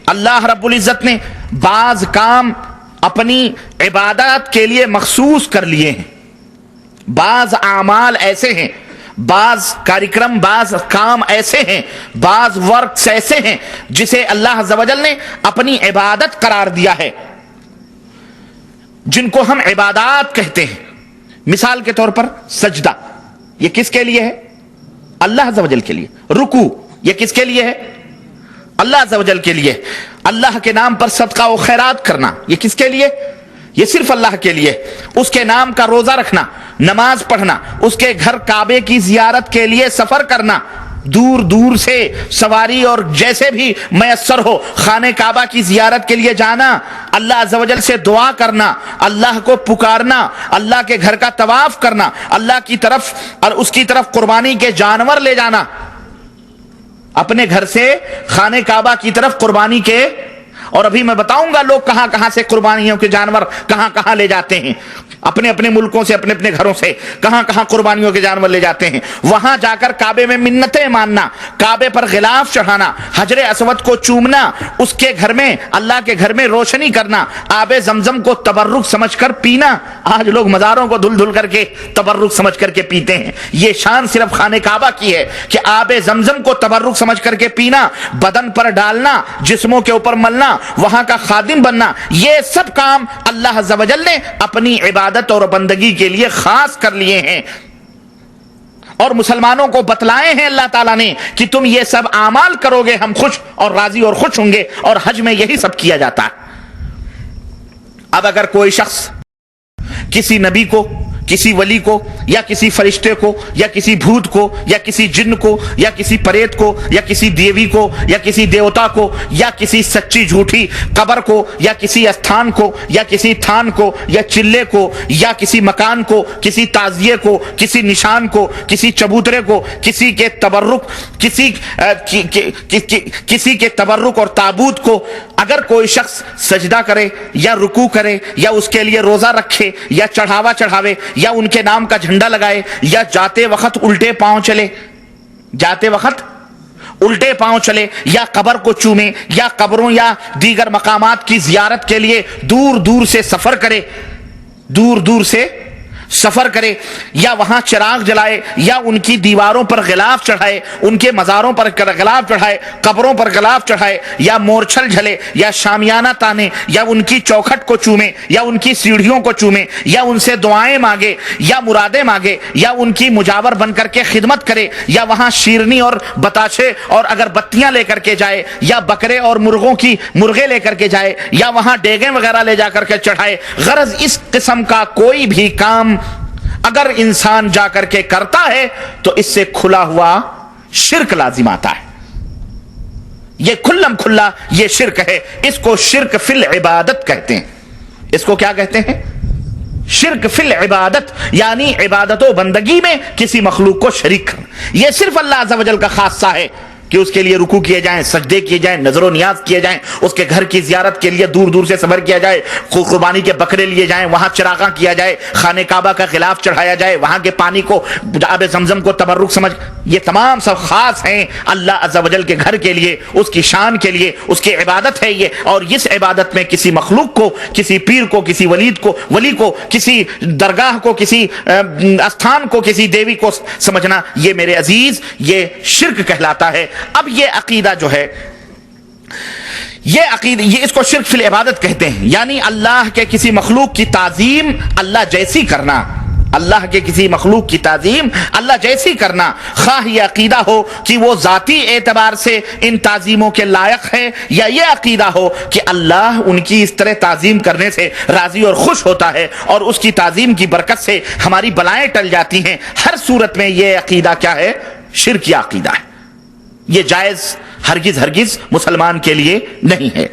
اللہ رب العزت نے بعض کام اپنی عبادات کے لیے مخصوص کر لیے ہیں، بعض اعمال ایسے ہیں، بعض کارکرم، بعض کام ایسے ہیں، بعض ورکس ایسے ہیں جسے اللہ عز و جل نے اپنی عبادت قرار دیا ہے، جن کو ہم عبادات کہتے ہیں۔ مثال کے طور پر سجدہ، یہ کس کے لیے ہے؟ اللہ عز و جل کے لیے۔ رکوع، یہ کس کے لیے ہے؟ اللہ عز و جل کے لیے۔ اللہ کے نام پر صدقہ و خیرات کرنا، یہ کس کے لیے؟ یہ صرف اللہ کے لیے۔ اس کے نام کا روزہ رکھنا، نماز پڑھنا، اس کے گھر کعبے کی زیارت کے لیے سفر کرنا، دور دور سے سواری اور جیسے بھی میسر ہو خانہ کعبہ کی زیارت کے لیے جانا، اللہ عز و جل سے دعا کرنا، اللہ کو پکارنا، اللہ کے گھر کا طواف کرنا، اللہ کی طرف اور اس کی طرف قربانی کے جانور لے جانا، اپنے گھر سے خانہ کعبہ کی طرف قربانی کے۔ اور ابھی میں بتاؤں گا لوگ کہاں کہاں سے قربانیوں کے جانور کہاں کہاں لے جاتے ہیں، اپنے اپنے ملکوں سے، اپنے اپنے گھروں سے کہاں کہاں قربانیوں کے جانور لے جاتے ہیں۔ وہاں جا کر کعبے میں منتیں ماننا، کعبے پر غلاف چڑھانا، حجر اسود کو چومنا، اس کے گھر میں، اللہ کے گھر میں روشنی کرنا، آب زمزم کو تبرک سمجھ کر پینا۔ آج لوگ مزاروں کو دھل دھل کر کے تبرک سمجھ کر کے پیتے ہیں۔ یہ شان صرف خانہ کعبہ کی ہے کہ آب زمزم کو تبرک سمجھ کر کے پینا، بدن پر ڈالنا، جسموں کے اوپر ملنا، وہاں کا خادم بننا، یہ سب کام اللہ عز و جل نے اپنی عبادت اور بندگی کے لیے خاص کر لیے ہیں، اور مسلمانوں کو بتلائے ہیں اللہ تعالیٰ نے کہ تم یہ سب اعمال کرو گے، ہم خوش اور راضی اور خوش ہوں گے۔ اور حج میں یہی سب کیا جاتا ہے۔ اب اگر کوئی شخص کسی نبی کو، کسی ولی کو، یا کسی فرشتے کو، یا کسی بھوت کو، یا کسی جن کو، یا کسی پریت کو، یا کسی دیوی کو، یا کسی دیوتا کو، یا کسی سچی جھوٹی قبر کو، یا کسی استھان کو، یا کسی تھان کو، یا چلے کو، یا کسی مکان کو، کسی تعزیے کو، کسی نشان کو، کسی چبوترے کو، کسی کے تبرک، کسی کے تبرک اور تابوت کو اگر کوئی شخص سجدہ کرے یا رکوع کرے، یا اس کے لیے روزہ رکھے، یا چڑھاوا چڑھاوے، یا ان کے نام کا جھنڈا لگائے، یا جاتے وقت الٹے پاؤں چلے، جاتے وقت الٹے پاؤں چلے، یا قبر کو چومے، یا قبروں یا دیگر مقامات کی زیارت کے لیے دور دور سے سفر کرے، دور دور سے سفر کرے، یا وہاں چراغ جلائے، یا ان کی دیواروں پر غلاف چڑھائے، ان کے مزاروں پر غلاف چڑھائے، قبروں پر غلاف چڑھائے، یا مورچھل جھلے، یا شامیانہ تانے، یا ان کی چوکھٹ کو چومے، یا ان کی سیڑھیوں کو چومے، یا ان سے دعائیں مانگے، یا مرادیں مانگے، یا ان کی مجاور بن کر کے خدمت کرے، یا وہاں شیرنی اور بتاچے اور اگر بتیاں لے کر کے جائے، یا بکرے اور مرغے لے کر کے جائے، یا وہاں ڈیگیں وغیرہ لے جا کر کے چڑھائے۔ غرض اس قسم کا کوئی بھی کام اگر انسان جا کر کے کرتا ہے تو اس سے کھلا ہوا شرک لازم آتا ہے، یہ کھلم کھلا یہ شرک ہے۔ اس کو شرک فی العبادت کہتے ہیں۔ اس کو کیا کہتے ہیں؟ شرک فی العبادت، یعنی عبادت و بندگی میں کسی مخلوق کو شریک کرنا۔ یہ صرف اللہ عز و جل کا خاصہ ہے کہ اس کے لیے رکوع کیے جائیں، سجدے کیے جائیں، نظر و نیاز کیے جائیں، اس کے گھر کی زیارت کے لیے دور دور سے سفر کیا جائے، قربانی کے بکرے لیے جائیں، وہاں چراغاں کیا جائے، خانہ کعبہ کا غلاف چڑھایا جائے، وہاں کے پانی کو، آب زمزم کو تبرک سمجھ، یہ تمام سب خاص ہیں اللہ عز و جل کے گھر کے لیے، اس کی شان کے لیے، اس کی عبادت ہے یہ۔ اور اس عبادت میں کسی مخلوق کو، کسی پیر کو، کسی ولی کو، کسی درگاہ کو، کسی استھان کو، کسی دیوی کو سمجھنا، یہ میرے عزیز یہ شرک کہلاتا ہے۔ اب یہ عقیدہ جو ہے، یہ اس کو شرک فی العبادت کہتے ہیں، یعنی اللہ کے کسی مخلوق کی تعظیم اللہ جیسی کرنا، اللہ کے کسی مخلوق کی تعظیم اللہ جیسی کرنا، خواہ یہ عقیدہ ہو کہ وہ ذاتی اعتبار سے ان تعظیموں کے لائق ہے، یا یہ عقیدہ ہو کہ اللہ ان کی اس طرح تعظیم کرنے سے راضی اور خوش ہوتا ہے، اور اس کی تعظیم کی برکت سے ہماری بلائیں ٹل جاتی ہیں۔ ہر صورت میں یہ عقیدہ کیا ہے؟ شرک عقیدہ ہے۔ یہ جائز ہرگز مسلمان کے لیے نہیں ہے۔